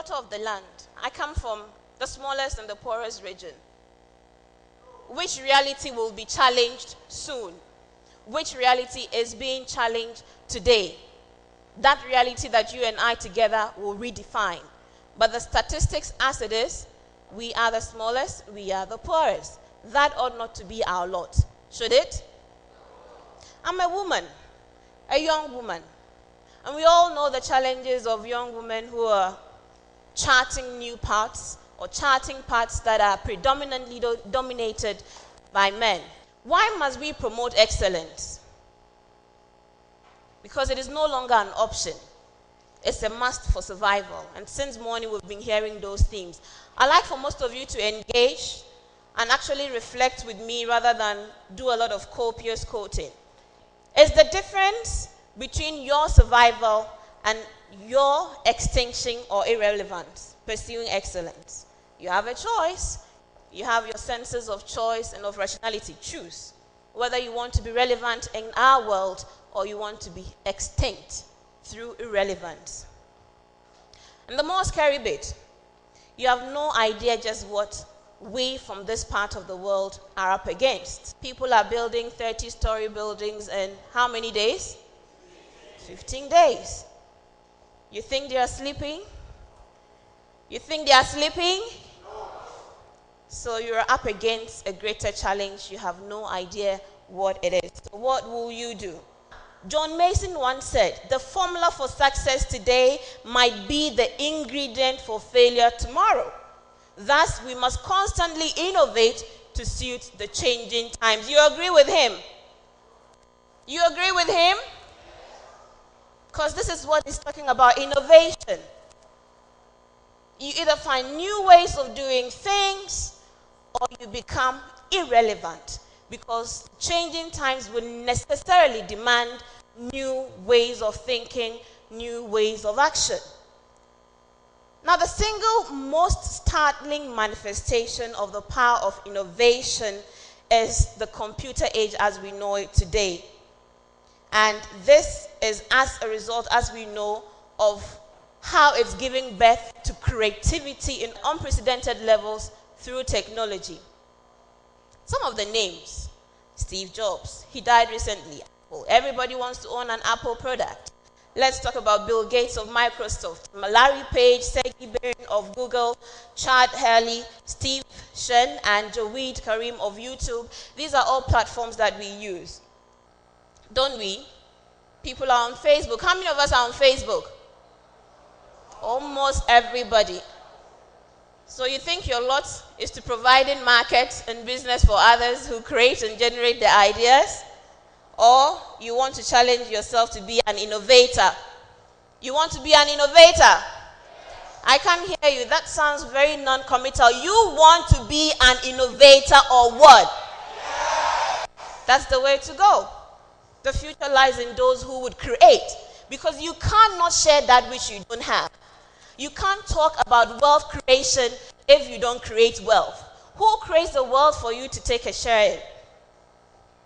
daughter of the land. I come from the smallest and the poorest region. Which reality will be challenged soon? Which reality is being challenged today? That reality that you and I together will redefine. But the statistics as it is, we are the smallest, we are the poorest. That ought not to be our lot, should it? I'm a woman, a young woman. And we all know the challenges of young women who are charting new paths or charting paths that are predominantly dominated by men. Why must we promote excellence? Because it is no longer an option. It's a must for survival. And since morning we've been hearing those themes. I'd like for most of you to engage and actually reflect with me rather than do a lot of copious quoting. Is the difference between your survival and your extinction or irrelevance pursuing excellence? You have a choice. You have your senses of choice and of rationality. Choose whether you want to be relevant in our world or you want to be extinct through irrelevance. And the more scary bit, you have no idea just what we from this part of the world are up against. People are building 30-story buildings in how many days? 15 days. You think they are sleeping? You think they are sleeping? So you're up against a greater challenge. You have no idea what it is. So what will you do? John Mason once said, the formula for success today might be the ingredient for failure tomorrow. Thus, we must constantly innovate to suit the changing times. You agree with him? You agree with him? Because this is what he's talking about, innovation. You either find new ways of doing things or you become irrelevant, because changing times will necessarily demand new ways of thinking, new ways of action. Now, the single most startling manifestation of the power of innovation is the computer age as we know it today. And this is as a result, as we know, of how it's giving birth to creativity in unprecedented levels through technology. Some of the names: Steve Jobs, he died recently. Apple. Everybody wants to own an Apple product. Let's talk about Bill Gates of Microsoft, Larry Page, Sergey Brin of Google, Chad Hurley, Steve Shen, and Jawed Karim of YouTube. These are all platforms that we use, don't we? People are on Facebook. How many of us are on Facebook? Almost everybody. So you think your lot is to providing markets and business for others who create and generate the ideas? Or you want to challenge yourself to be an innovator? You want to be an innovator? I can't hear you. That sounds very non-committal. You want to be an innovator or what? That's the way to go. The future lies in those who would create, because you cannot share that which you don't have. You can't talk about wealth creation if you don't create wealth. Who creates the wealth for you to take a share in?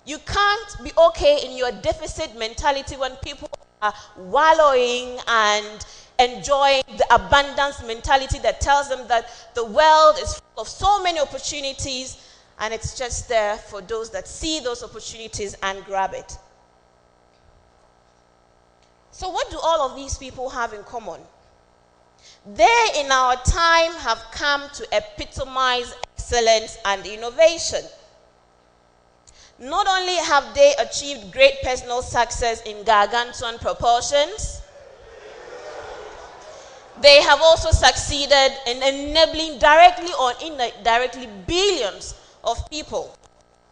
You can't be okay in your deficit mentality when people are wallowing and enjoying the abundance mentality that tells them that the world is full of so many opportunities and it's just there for those that see those opportunities and grab it. So what do all of these people have in common? They, in our time, have come to epitomize excellence and innovation. Not only have they achieved great personal success in gargantuan proportions, they have also succeeded in enabling directly or indirectly billions of people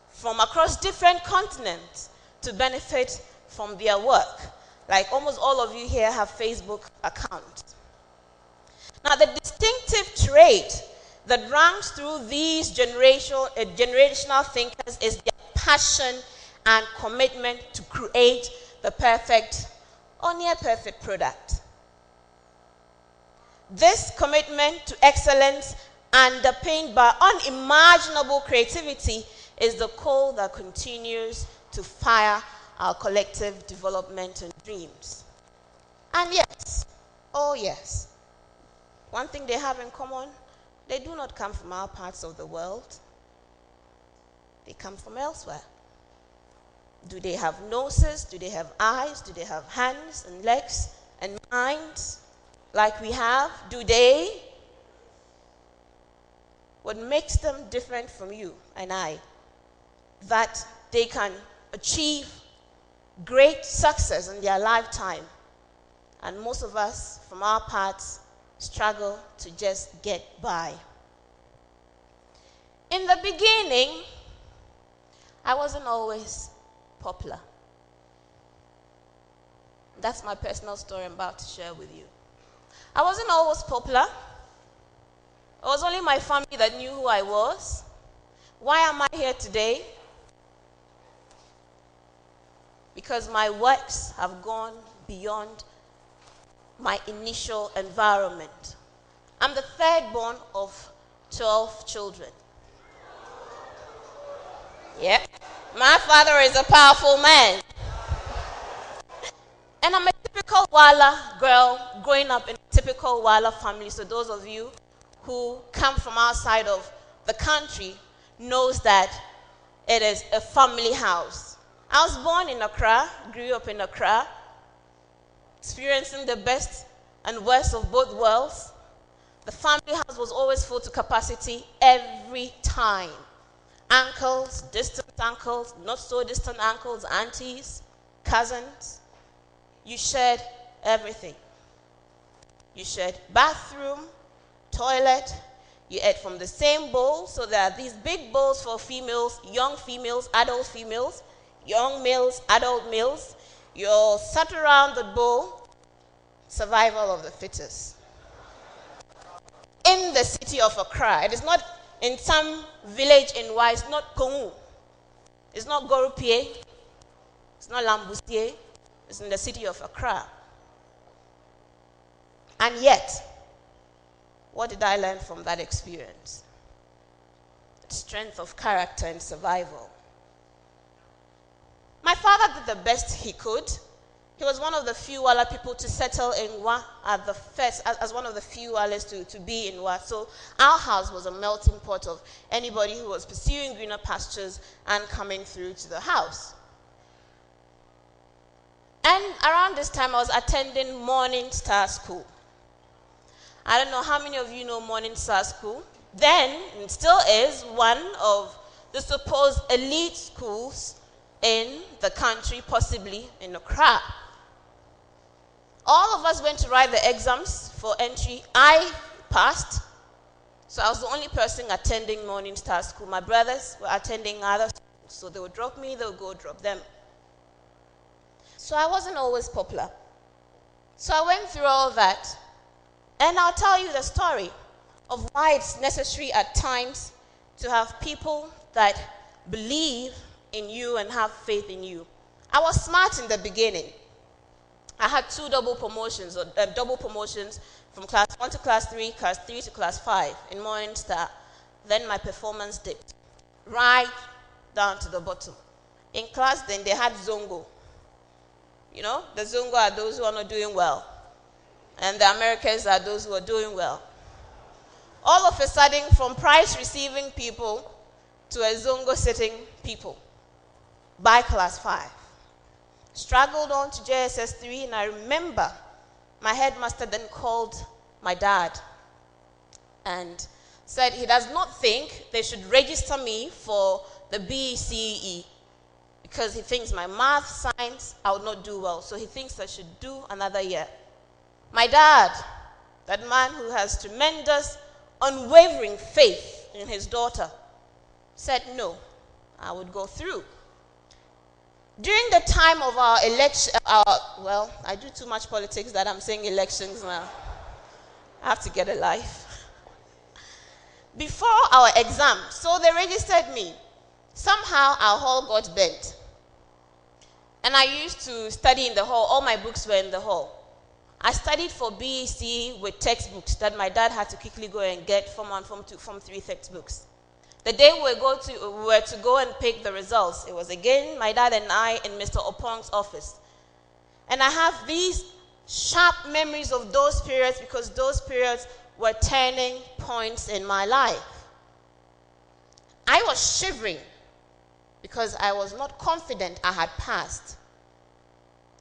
from across different continents to benefit from their work. Like almost all of you here have Facebook accounts. Now, the distinctive trait that runs through these generational thinkers is their passion and commitment to create the perfect or near perfect product. This commitment to excellence, underpinned by unimaginable creativity, is the coal that continues to fire our collective development and dreams. And yes, oh yes, one thing they have in common, they do not come from our parts of the world. They come from elsewhere. Do they have noses? Do they have eyes? Do they have hands and legs and minds like we have? Do they? What makes them different from you and I, that they can achieve great success in their lifetime, and most of us, from our parts, struggle to just get by. In the beginning, I wasn't always popular. That's my personal story I'm about to share with you. I wasn't always popular. It was only my family that knew who I was. Why am I here today? Because my works have gone beyond my initial environment. I'm the third born of 12 children. Yep. My father is a powerful man. And I'm a typical Wala girl growing up in a typical Wala family. So those of you who come from outside of the country knows that it is a family house. I was born in Accra, grew up in Accra, experiencing the best and worst of both worlds. The family house was always full to capacity every time. Uncles, distant uncles, not so distant uncles, aunties, cousins. You shared everything. You shared bathroom, toilet. You ate from the same bowl. So there are these big bowls for females, young females, adult females, young males, adult males. You all sat around the bowl. Survival of the fittest. In the city of Accra, it is not in some village in Wa, it's not Kongu, it's not Gorupie, it's not Lambusie, it's in the city of Accra. And yet, what did I learn from that experience? Strength of character and survival. My father did the best he could. He was one of the few Wala people to settle in Wa at the first, as one of the few Walas to be in Wa. So our house was a melting pot of anybody who was pursuing greener pastures and coming through to the house. And around this time, I was attending Morning Star School. I don't know how many of you know Morning Star School. Then, it still is one of the supposed elite schools in the country, possibly in Accra. All of us went to write the exams for entry. I passed, so I was the only person attending Morning Star School. My brothers were attending other schools, so they would drop me, they would go drop them. So I wasn't always popular. So I went through all that, and I'll tell you the story of why it's necessary at times to have people that believe in you and have faith in you. I was smart in the beginning. I had two double promotions from class 1 to class 3 to class 5 in Morning Star. Then my performance dipped right down to the bottom. In class then they had Zongo. You know, the Zongo are those who are not doing well. And the Americans are those who are doing well. All of a sudden, from prize receiving people to a Zongo sitting people by class 5. Struggled on to JSS 3, and I remember my headmaster then called my dad and said he does not think they should register me for the BCE because he thinks my math, science, I would not do well. So he thinks I should do another year. My dad, that man who has tremendous, unwavering faith in his daughter, said no, I would go through. During the time of our election, I do too much politics that I'm saying elections now. I have to get a life. Before our exam, so they registered me. Somehow our hall got bent. And I used to study in the hall. All my books were in the hall. I studied for BEC with textbooks that my dad had to quickly go and get Form 1, Form 2, Form 3 textbooks. The day we were to go and pick the results, it was again my dad and I in Mr. Opong's office. And I have these sharp memories of those periods because those periods were turning points in my life. I was shivering because I was not confident I had passed.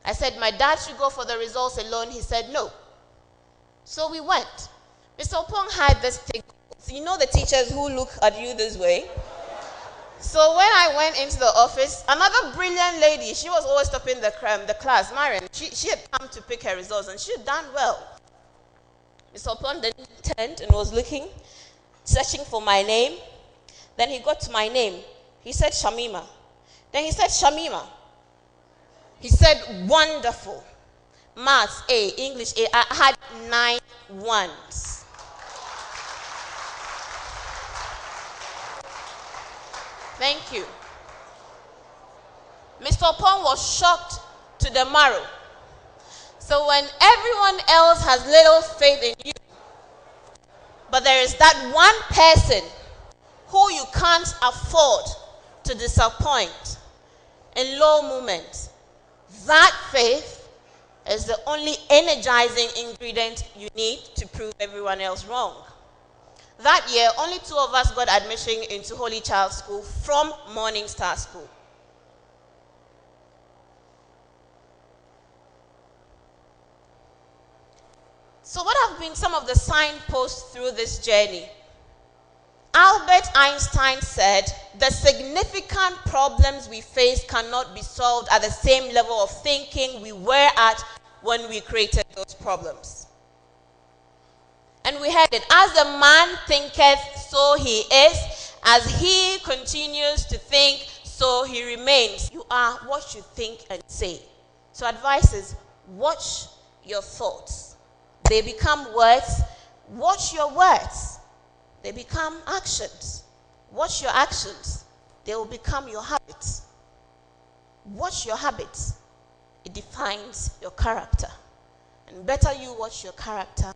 I said my dad should go for the results alone. He said no. So we went. Mr. Opong had this thing. You know the teachers who look at you this way? So when I went into the office, another brilliant lady, she was always topping the class, Mariam, she had come to pick her results and she had done well. Mr. Opong then turned and was looking, searching for my name. Then he got to my name. He said Shamima. Then he said Shamima. He said wonderful. Maths A, English A. I had 9 ones. Thank you. Mr. Opong was shocked to the marrow. So when everyone else has little faith in you, but there is that one person who you can't afford to disappoint in low moments, that faith is the only energizing ingredient you need to prove everyone else wrong. That year, only 2 of us got admission into Holy Child School from Morning Star School. So what have been some of the signposts through this journey? Albert Einstein said, the significant problems we face cannot be solved at the same level of thinking we were at when we created those problems. And we heard it, as a man thinketh, so he is. As he continues to think, so he remains. You are what you think and say. So advice is, watch your thoughts. They become words. Watch your words. They become actions. Watch your actions. They will become your habits. Watch your habits. It defines your character. And better you watch your character,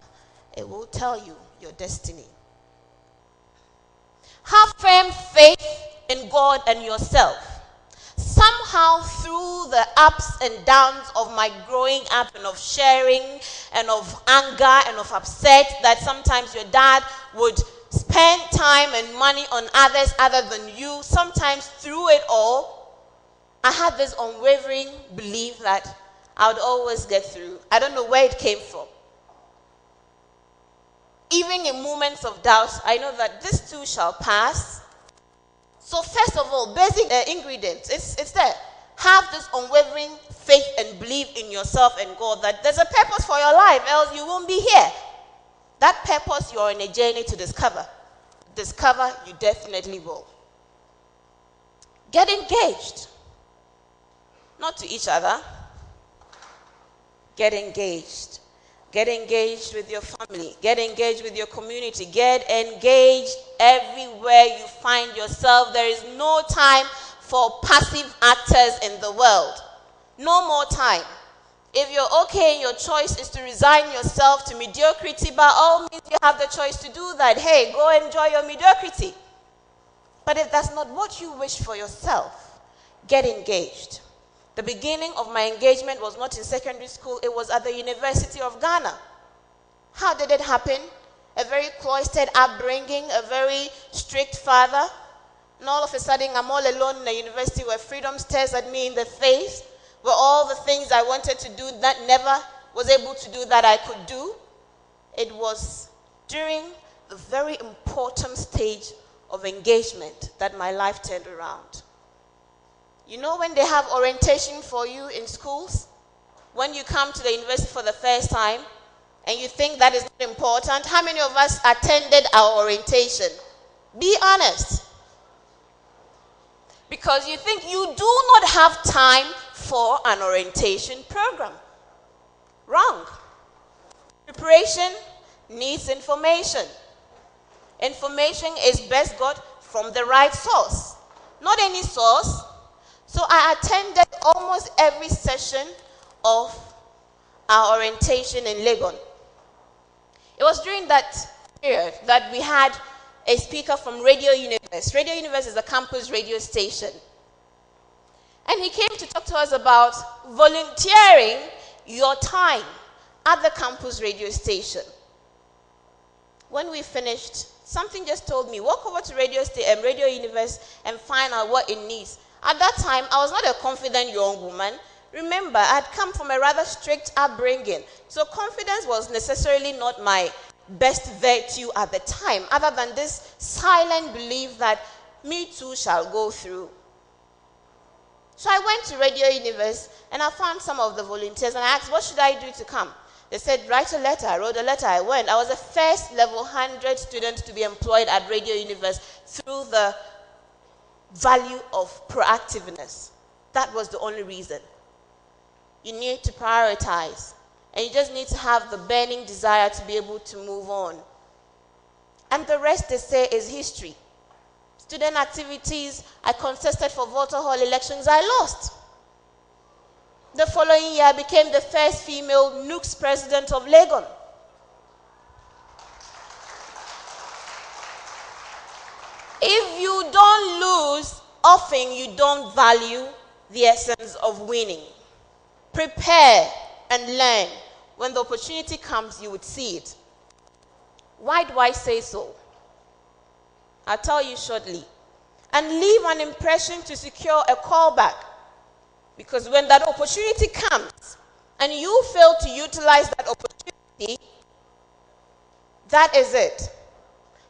it will tell you your destiny. Have firm faith in God and yourself. Somehow through the ups and downs of my growing up and of sharing and of anger and of upset that sometimes your dad would spend time and money on others other than you, sometimes through it all, I had this unwavering belief that I would always get through. I don't know where it came from. Even in moments of doubt, I know that this too shall pass. So first of all, basic ingredients, it's there. Have this unwavering faith and belief in yourself and God that there's a purpose for your life, else you won't be here. That purpose you're on a journey to discover. Discover, you definitely will. Get engaged. Not to each other. Get engaged. Get engaged with your family. Get engaged with your community. Get engaged everywhere you find yourself. There is no time for passive actors in the world. No more time. If you're okay and your choice is to resign yourself to mediocrity, by all means you have the choice to do that. Hey, go enjoy your mediocrity. But if that's not what you wish for yourself, get engaged. The beginning of my engagement was not in secondary school, it was at the University of Ghana. How did it happen? A very cloistered upbringing, a very strict father. And all of a sudden, I'm all alone in a university where freedom stares at me in the face, where all the things I wanted to do that never was able to do that I could do. It was during the very important stage of engagement that my life turned around. You know when they have orientation for you in schools? When you come to the university for the first time and you think that is not important, how many of us attended our orientation? Be honest. Because you think you do not have time for an orientation program. Wrong. Preparation needs information. Information is best got from the right source. Not any source. So I attended almost every session of our orientation in Legon. It was during that period that we had a speaker from Radio Universe. Radio Universe is a campus radio station. And he came to talk to us about volunteering your time at the campus radio station. When we finished, something just told me, walk over to Radio Universe and find out what it needs. At that time, I was not a confident young woman. Remember, I had come from a rather strict upbringing. So confidence was necessarily not my best virtue at the time, other than this silent belief that me too shall go through. So I went to Radio Universe and I found some of the volunteers and I asked, what should I do to come? They said, write a letter. I wrote a letter. I went. I was the first level 100 student to be employed at Radio Universe through the value of proactiveness. That was the only reason. You need to prioritize. And you just need to have the burning desire to be able to move on. And the rest, they say, is history. Student activities, I contested for voter hall elections, I lost. The following year, I became the first female NUCS president of Legon. If you don't lose, often you don't value the essence of winning. Prepare and learn. When the opportunity comes, you would see it. Why do I say so? I'll tell you shortly. And leave an impression to secure a callback. Because when that opportunity comes and you fail to utilize that opportunity, that is it.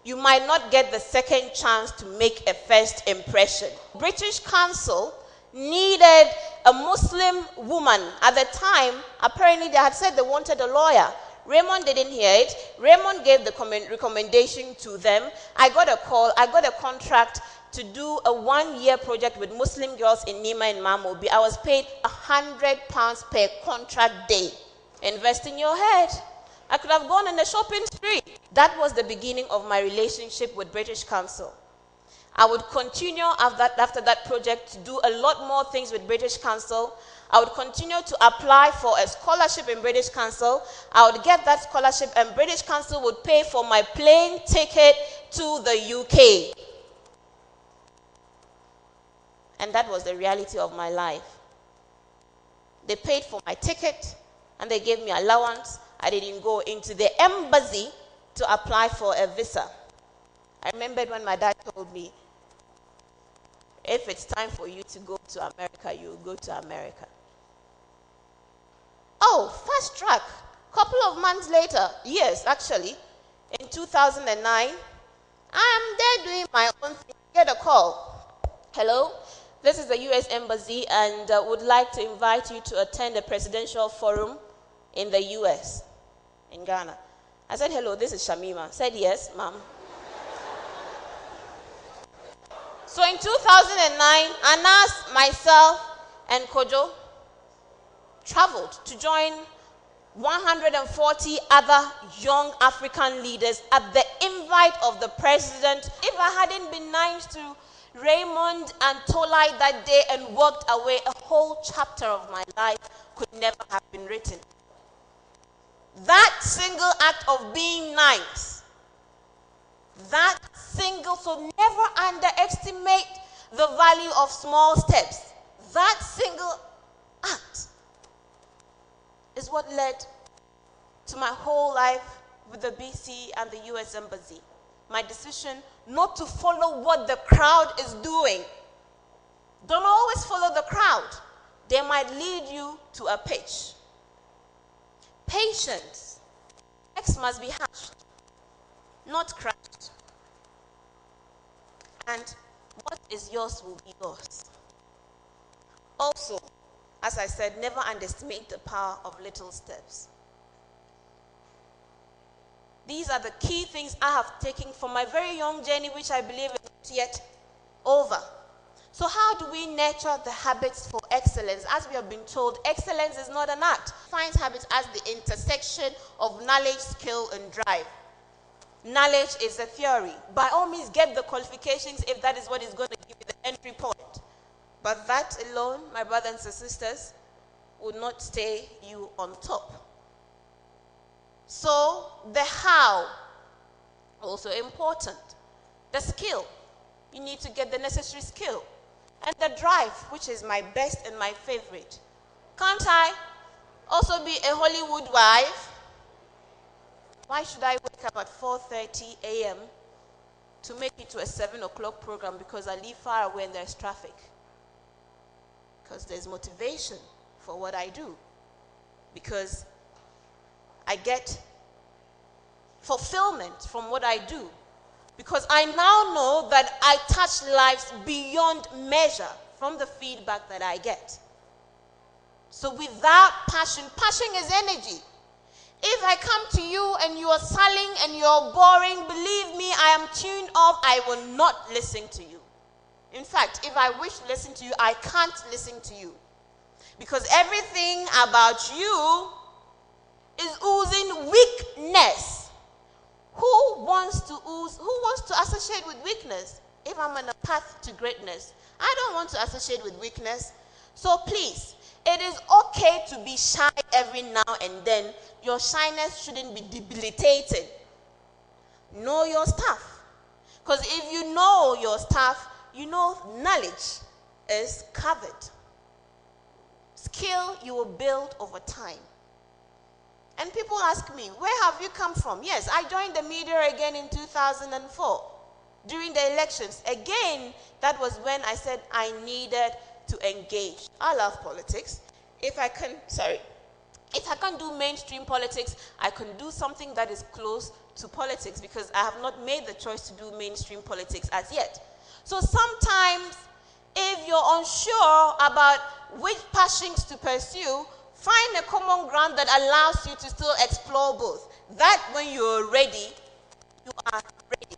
You might not get the second chance to make a first impression. British Council needed a Muslim woman. At the time, apparently they had said they wanted a lawyer. Raymond didn't hear it. Raymond gave the recommendation to them. I got a call. I got a contract to do a 1-year project with Muslim girls in Nima and Mamobi. I was paid £100 per contract day. Invest in your head. I could have gone on a shopping spree. That was the beginning of my relationship with British Council. I would continue after that project to do a lot more things with British Council. I would continue to apply for a scholarship in British Council. I would get that scholarship and British Council would pay for my plane ticket to the UK. And that was the reality of my life. They paid for my ticket and they gave me allowance. I didn't go into the embassy to apply for a visa. I remembered when my dad told me, if it's time for you to go to America, you will go to America. Oh, fast track. Couple of months later, years actually, in 2009, I'm there doing my own thing. Get a call. Hello, this is the U.S. Embassy and would like to invite you to attend a presidential forum in the U.S., in Ghana. I said, hello, this is Shamima. Said, yes, ma'am. So in 2009, Anas, myself, and Kojo traveled to join 140 other young African leaders at the invite of the president. If I hadn't been nice to Raymond and Tolai that day and walked away, a whole chapter of my life could never have been written. That single act of being nice, that single, so never underestimate the value of small steps. That single act is what led to my whole life with the BC and the US Embassy. My decision not to follow what the crowd is doing. Don't always follow the crowd. They might lead you to a pitch. Patience. X must be hashed, not crushed. And what is yours will be yours. Also, as I said, never underestimate the power of little steps. These are the key things I have taken from my very young journey, which I believe is not yet over. So how do we nurture the habits for excellence? As we have been told, excellence is not an act. Defines habits as the intersection of knowledge, skill, and drive. Knowledge is a theory. By all means, get the qualifications if that is what is going to give you the entry point. But that alone, my brothers and sisters, will not stay you on top. So the how, also important. The skill, you need to get the necessary skill. And the drive, which is my best and my favorite. Can't I also be a Hollywood wife? Why should I wake up at 4:30 a.m. to make it to a 7 o'clock program because I live far away and there's traffic? Because there's motivation for what I do. Because I get fulfillment from what I do. Because I now know that I touch lives beyond measure from the feedback that I get. So without passion, passion is energy. If I come to you and you are sulling and you're boring, believe me, I am tuned off. I will not listen to you. In fact, if I wish to listen to you, I can't listen to you. Because everything about you is oozing weakness. Who wants to associate with weakness? If I'm on a path to greatness, I don't want to associate with weakness. So please, it is okay to be shy every now and then. Your shyness shouldn't be debilitating. Know your stuff. Because if you know your stuff, you know knowledge is covered. Skill you will build over time. And people ask me, where have you come from? Yes, I joined the media again in 2004 during the elections. Again, that was when I said I needed to engage. I love politics. If I can't do mainstream politics, I can do something that is close to politics because I have not made the choice to do mainstream politics as yet. So sometimes, if you're unsure about which passions to pursue, find a common ground that allows you to still explore both. That when you're ready, you are ready.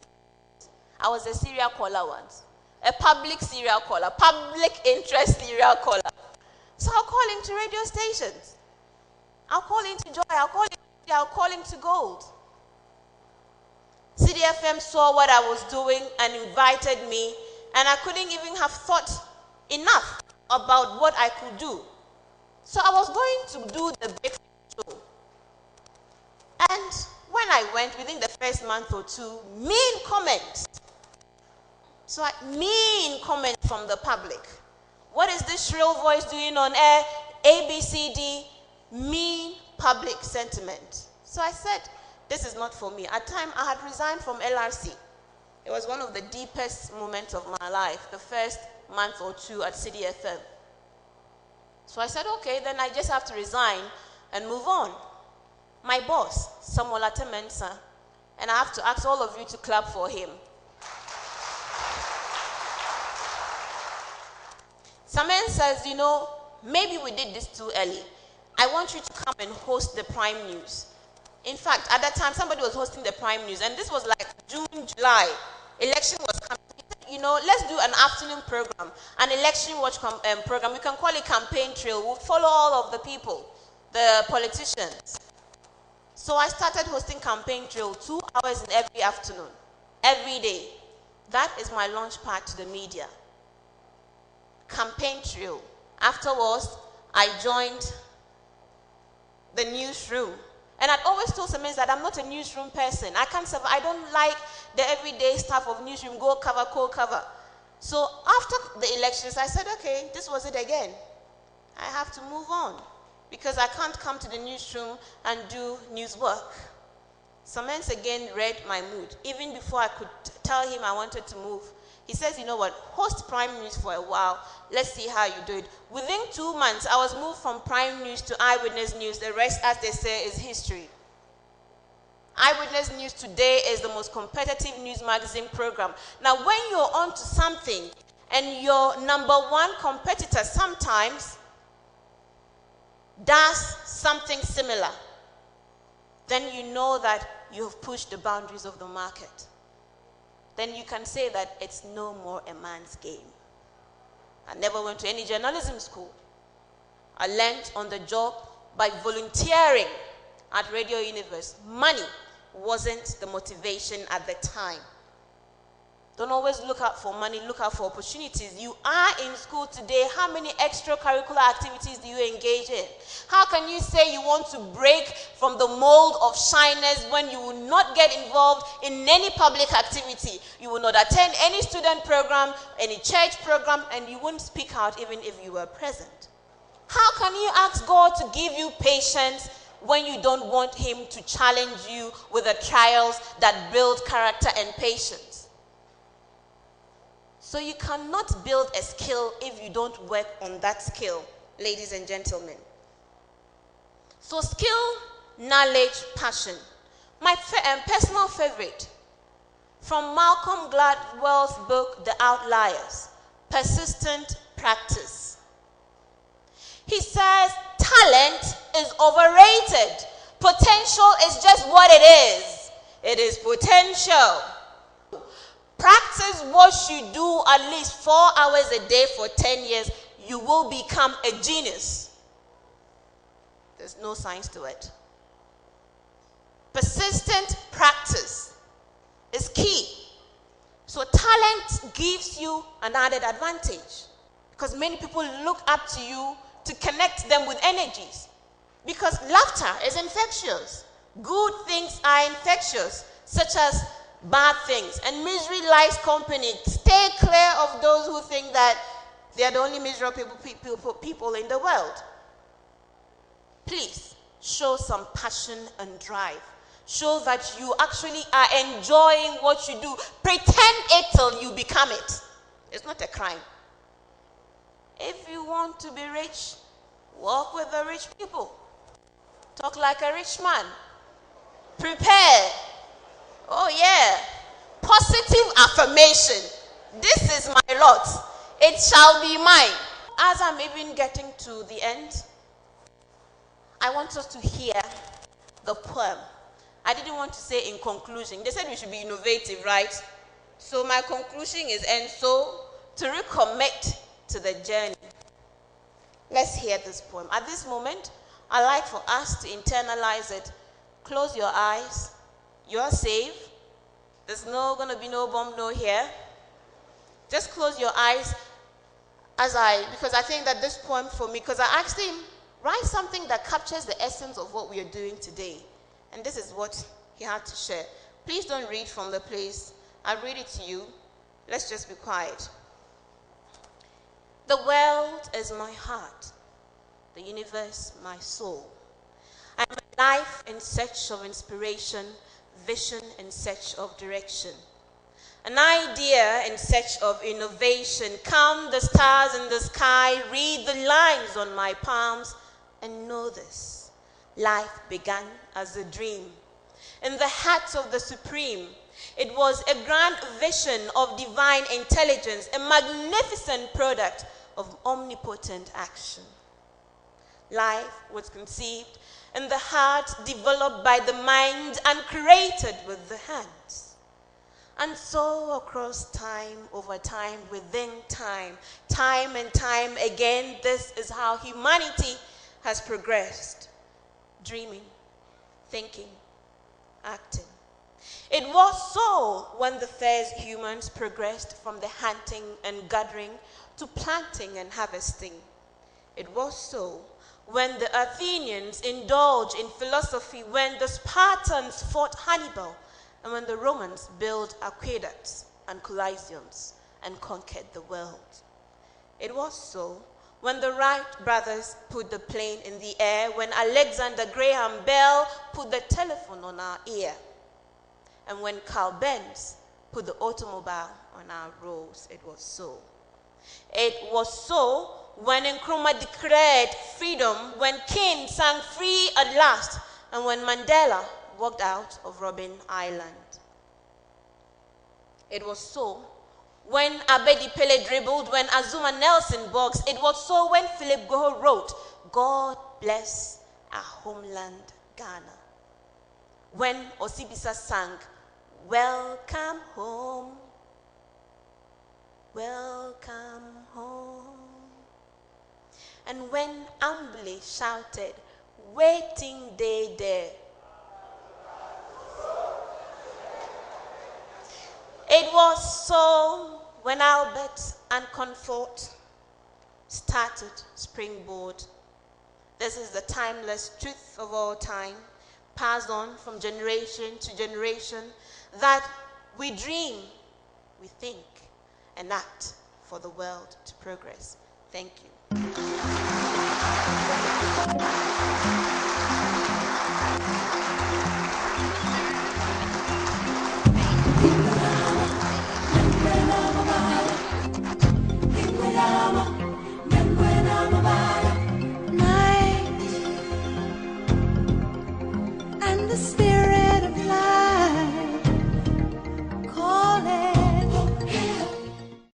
I was a serial caller once. A public serial caller, public interest serial caller. So I'll call into radio stations. I'll call into Joy, I'll call into Gold. CDFM saw what I was doing and invited me, and I couldn't even have thought enough about what I could do. So I was going to do the breakfast show. And when I went, within the first month or two, mean comments. So mean comments from the public. What is this shrill voice doing on air? ABCD, mean public sentiment. So I said, this is not for me. At the time, I had resigned from LRC. It was one of the deepest moments of my life, the first month or two at City FM. So I said, okay, then I just have to resign and move on. My boss, Samuel Atemensa, and I have to ask all of you to clap for him. Samuel says, maybe we did this too early. I want you to come and host the Prime News. In fact, at that time, somebody was hosting the Prime News, and this was like June, July. Election was coming. He said, let's do an afternoon program, an election watch program. We can call it Campaign Trail. We'll follow all of the people, the politicians. So I started hosting Campaign Trail 2 hours in every afternoon, every day. That is my launch pad to the media. Campaign Trail. Afterwards, I joined the newsroom. And I'd always told Simmons that I'm not a newsroom person. I don't like the everyday stuff of newsroom, go cover, cold cover. So after the elections, I said, okay, this was it again. I have to move on because I can't come to the newsroom and do news work. Simmons again read my mood. Even before I could tell him I wanted to move, he says, you know what, host Prime News for a while. Let's see how you do it. Within 2 months, I was moved from Prime News to Eyewitness News. The rest, as they say, is history. Eyewitness News today is the most competitive news magazine program. Now, when you're on to something and your number one competitor sometimes does something similar, then you know that you have pushed the boundaries of the market. Then you can say that it's no more a man's game. I never went to any journalism school. I learned on the job by volunteering at Radio Universe. Money wasn't the motivation at the time. Don't always look out for money, look out for opportunities. You are in school today. How many extracurricular activities do you engage in? How can you say you want to break from the mold of shyness when you will not get involved in any public activity? You will not attend any student program, any church program, and you won't speak out even if you were present. How can you ask God to give you patience when you don't want him to challenge you with the trials that build character and patience. So you cannot build a skill if you don't work on that skill, ladies and gentlemen. So skill, knowledge, passion. My personal favorite, from Malcolm Gladwell's book, The Outliers, persistent practice. He says, talent is overrated. Potential is just what it is. It is potential. Practice what you do at least 4 hours a day for 10 years. You will become a genius. There's no science to it. Persistent practice is key. So talent gives you an added advantage because many people look up to you to connect them with energies, because laughter is infectious. Good things are infectious, such as bad things, and misery likes company. Stay clear of those who think that they are the only miserable people in the world. Please show some passion and drive. Show that you actually are enjoying what you do. Pretend it till you become it. It's not a crime. If you want to be rich, walk with the rich people. Talk like a rich man. Prepare. Oh yeah. Positive affirmation. This is my lot. It shall be mine. As I'm even getting to the end, I want us to hear the poem. I didn't want to say in conclusion. They said we should be innovative, right? So my conclusion is, and so to recommit to the journey. Let's hear this poem. At this moment, I'd like for us to internalize it. Close your eyes. You're safe. There's going to be no bomb, no here. Just close your eyes because I think that this poem for me, because I asked him, write something that captures the essence of what we are doing today. And this is what he had to share. Please don't read from the place. I'll read it to you. Let's just be quiet. The world is my heart, the universe my soul. I'm a life in search of inspiration, vision in search of direction, an idea in search of innovation. Count the stars in the sky, read the lines on my palms, and know this: life began as a dream in the heart of the Supreme. It was a grand vision of divine intelligence, a magnificent product of omnipotent action. Life was conceived in the heart, developed by the mind, and created with the hands. And so across time, over time, within time, time and time again, this is how humanity has progressed. Dreaming, thinking, acting. It was so when the first humans progressed from the hunting and gathering to planting and harvesting. It was so when the Athenians indulged in philosophy, when the Spartans fought Hannibal, and when the Romans built aqueducts and coliseums and conquered the world. It was so when the Wright brothers put the plane in the air, when Alexander Graham Bell put the telephone on our ear, and when Carl Benz put the automobile on our roads. It was so. It was so when Nkrumah declared freedom, when King sang free at last, and when Mandela walked out of Robben Island. It was so when Abedi Pele dribbled, when Azuma Nelson boxed. It was so when Philip Goho wrote, God bless our homeland, Ghana. When Osibisa sang, welcome home, welcome home. And when Ambly shouted, waiting day there. It was so when Albert and Comfort started Springboard. This is the timeless truth of all time, passed on from generation to generation, that we dream, we think, and act for the world to progress. Thank you.